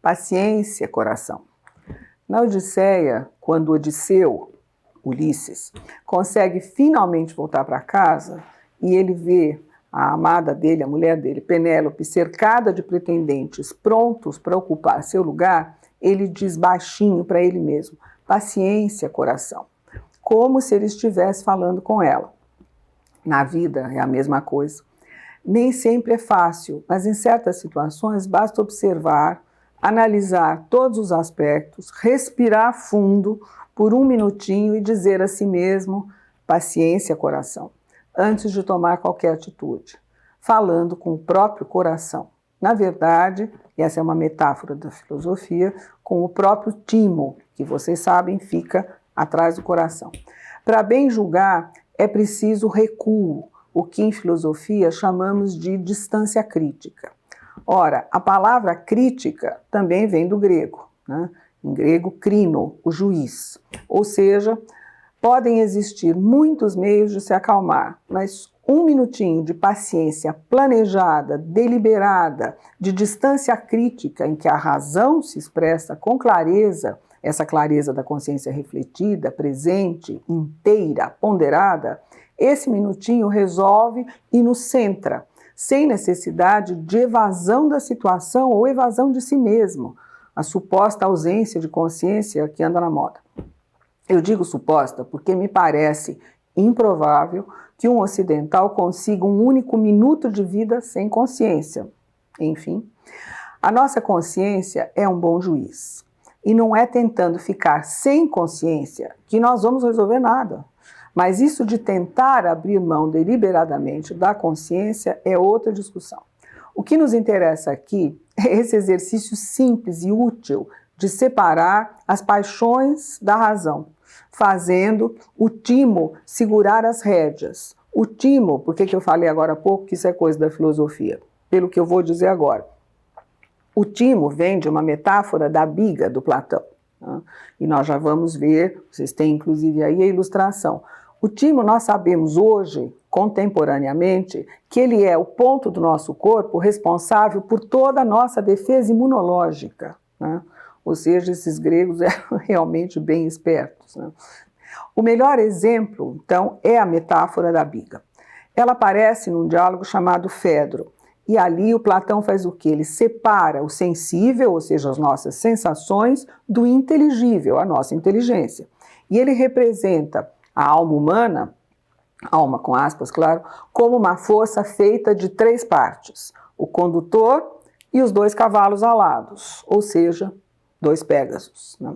Paciência, coração. Na Odisseia, quando Odisseu, Ulisses, consegue finalmente voltar para casa e ele vê a amada dele, a mulher dele, Penélope, cercada de pretendentes prontos para ocupar seu lugar, ele diz baixinho para ele mesmo: paciência, coração. Como se ele estivesse falando com ela. Na vida é a mesma coisa. Nem sempre é fácil, mas em certas situações basta observar, analisar todos os aspectos, respirar fundo por um minutinho e dizer a si mesmo: paciência, coração, antes de tomar qualquer atitude, falando com o próprio coração. Na verdade, e essa é uma metáfora da filosofia, com o próprio timo, que vocês sabem fica atrás do coração. Para bem julgar, é preciso recuo, o que em filosofia chamamos de distância crítica. Ora, a palavra crítica também vem do grego, né? Em grego, crino, o juiz. Ou seja, podem existir muitos meios de se acalmar, mas um minutinho de paciência planejada, deliberada, de distância crítica em que a razão se expressa com clareza, essa clareza da consciência refletida, presente, inteira, ponderada, esse minutinho resolve e nos centra, sem necessidade de evasão da situação ou evasão de si mesmo, a suposta ausência de consciência que anda na moda. Eu digo suposta porque me parece improvável que um ocidental consiga um único minuto de vida sem consciência. Enfim, a nossa consciência é um bom juiz. E não é tentando ficar sem consciência que nós vamos resolver nada. Mas isso de tentar abrir mão deliberadamente da consciência é outra discussão. O que nos interessa aqui é esse exercício simples e útil de separar as paixões da razão, fazendo o timo segurar as rédeas. O timo, por que eu falei agora há pouco que isso é coisa da filosofia? Pelo que eu vou dizer agora. O timo vem de uma metáfora da biga do Platão, né? E nós já vamos ver, vocês têm inclusive aí a ilustração. O timo nós sabemos hoje, contemporaneamente, que ele é o ponto do nosso corpo responsável por toda a nossa defesa imunológica, né? Ou seja, esses gregos eram realmente bem espertos, né? O melhor exemplo, então, é a metáfora da biga. Ela aparece num diálogo chamado Fedro. E ali o Platão faz o quê? Ele separa o sensível, ou seja, as nossas sensações, do inteligível, a nossa inteligência. E ele representa a alma humana, alma com aspas, claro, como uma força feita de 3 partes. O condutor e os 2 cavalos alados, ou seja, 2 Pégasos, né?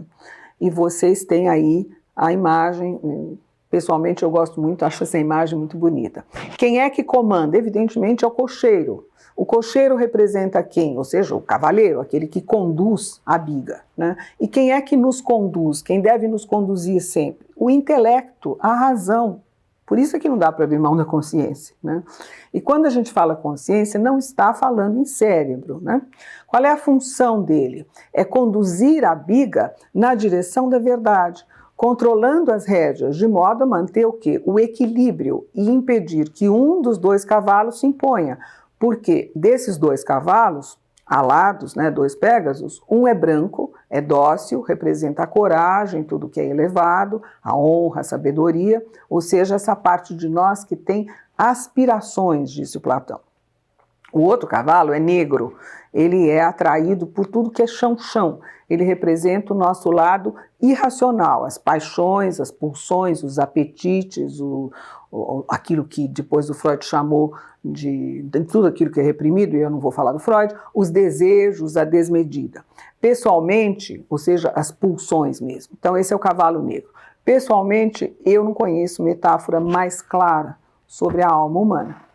E vocês têm aí a imagem. Pessoalmente eu gosto muito, acho essa imagem muito bonita. Quem é que comanda? Evidentemente é o cocheiro. O cocheiro representa quem? Ou seja, o cavaleiro, aquele que conduz a biga, né? E quem é que nos conduz? Quem deve nos conduzir sempre? O intelecto, a razão. Por isso é que não dá para abrir mão da consciência, né? E quando a gente fala consciência, não está falando em cérebro, né? Qual é a função dele? É conduzir a biga na direção da verdade, controlando as rédeas de modo a manter o quê? O equilíbrio e impedir que um dos 2 cavalos se imponha. Porque desses 2 cavalos, alados, né, 2 Pégasos, um é branco, é dócil, representa a coragem, tudo que é elevado, a honra, a sabedoria, ou seja, essa parte de nós que tem aspirações, disse o Platão. O outro cavalo é negro, ele é atraído por tudo que é chão-chão, ele representa o nosso lado irracional, as paixões, as pulsões, os apetites, aquilo que depois o Freud chamou de tudo aquilo que é reprimido, e eu não vou falar do Freud, os desejos, a desmedida. Pessoalmente, ou seja, as pulsões mesmo. Então esse é o cavalo negro. Pessoalmente, eu não conheço metáfora mais clara sobre a alma humana.